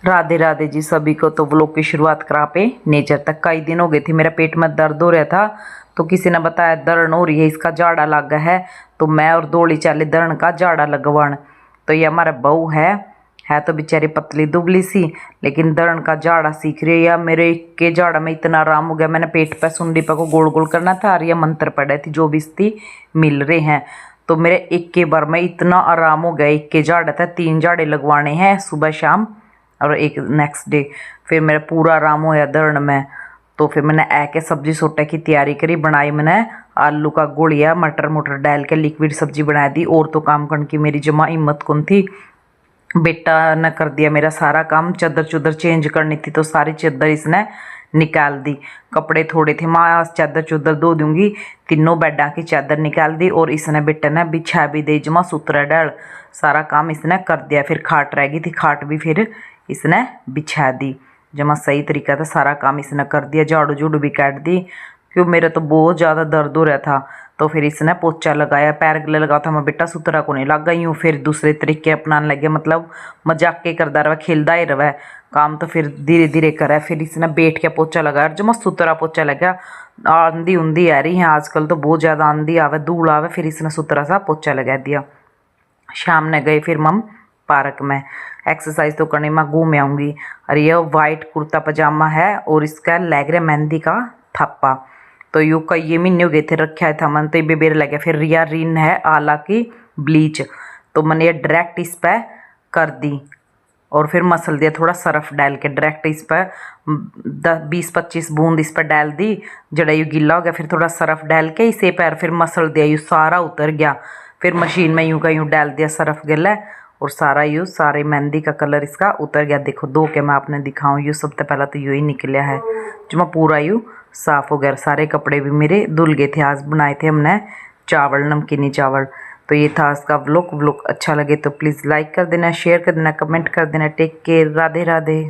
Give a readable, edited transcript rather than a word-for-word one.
राधे राधे जी सभी को। तो व्लॉग की शुरुआत करा पे नेचर तक। कई दिन हो गए थे मेरा पेट में दर्द हो रहा था, तो किसी ने बताया दर्द हो रही है, इसका जाड़ा लगा है। तो मैं और दौड़ी चाले दर्द का जाड़ा लगवान। तो ये हमारा बहू है तो बेचारी पतली दुबली सी, लेकिन दर्द का जाड़ा सीख रही है। या मेरे के जाड़ा में इतना आराम हो गया, मैंने पेट पे सुंडी पे को गोल गोल करना था और ये मंत्र पढ़े थी जो भी थी मिल रहे हैं। तो मेरे एक के बार में इतना आराम हो गया। एक के जाड़ा था, 3 जाड़े लगवाने हैं सुबह शाम और एक नेक्स्ट डे। फिर मेरा पूरा आराम होया दर्द में। तो फिर मैंने के सब्जी सोटे की तैयारी करी, बनाई मैंने आलू का गुड़िया मटर मुटर डाल के लिक्विड सब्जी बना दी। और तो काम करने की मेरी जमा हिम्मत कौन थी। बेटा ने कर दिया मेरा सारा काम। चादर चुदर चेंज करनी थी तो सारी चादर इसने निकाल दी। कपड़े थोड़े थे, माँ आज चादर चुदर धो दूंगी। तीनों बेडा की चादर निकाल दी और इसने बेटे ने बिछा भी दी, जमा सुतरा डाल सारा काम इसने कर दिया। फिर खाट रह गई थी, खाट भी फिर इसने बिछा दी। जमा सही तरीका था, सारा काम इसने कर दिया। झाड़ू झूड़ू भी काट दी, क्यों मेरा तो बहुत ज़्यादा दर्द हो रहा था। तो फिर इसने पोचा लगाया, पैर गले लगा था। मैं बेटा सुतरा को नहीं लग गई हूँ। फिर दूसरे तरीके अपनाने लगे, मतलब मजाक के करदा रहा, खेलदा ही रहा काम। तो फिर धीरे धीरे करा। फिर इसने बैठ के पोचा लगाया, जो मस्त सुतरा पोचा लगा। आंधी ऊंधी आ रही है आजकल, तो बहुत ज़्यादा आंधी आवे धूल आवे। फिर इसने सुतरा सा पोचा लगा दिया। शाम ने गए फिर मम पार्क में, एक्सरसाइज तो करने में घूम आऊँगी। और यह वाइट कुर्ता पजामा है और इसका लग रहा मेहंदी का थप्पा। तो यू कई ये महीने हो गए थे रखा था मन, तो ये बेर लगे। फिर रिया रिन है आला की ब्लीच, तो मैंने ये डायरेक्ट इस पर कर दी और फिर मसल दिया थोड़ा सर्फ डाल के। डायरेक्ट इस पर 20-25 बूंद इस पर डाल दी। जड़ा यू गिला हो गया, फिर थोड़ा सर्फ डाल के इसे पैर फिर मसल दिया। यू सारा उतर गया। फिर मशीन में यूं का यूं डाल दिया सर्फ गला और सारा यू सारे मेहंदी का कलर इसका उतर गया। देखो दो के मैं आपने दिखाऊँ, यू सबसे पहला तो यू ही निकला है जो मैं पूरा यू साफ हो गया। सारे कपड़े भी मेरे धुल गए थे। आज बनाए थे हमने चावल, नमकीनी चावल। तो ये था आज का व्लॉग। अच्छा लगे तो प्लीज़ लाइक कर देना, शेयर कर देना, कमेंट कर देना। Take care, Radhe Radhe.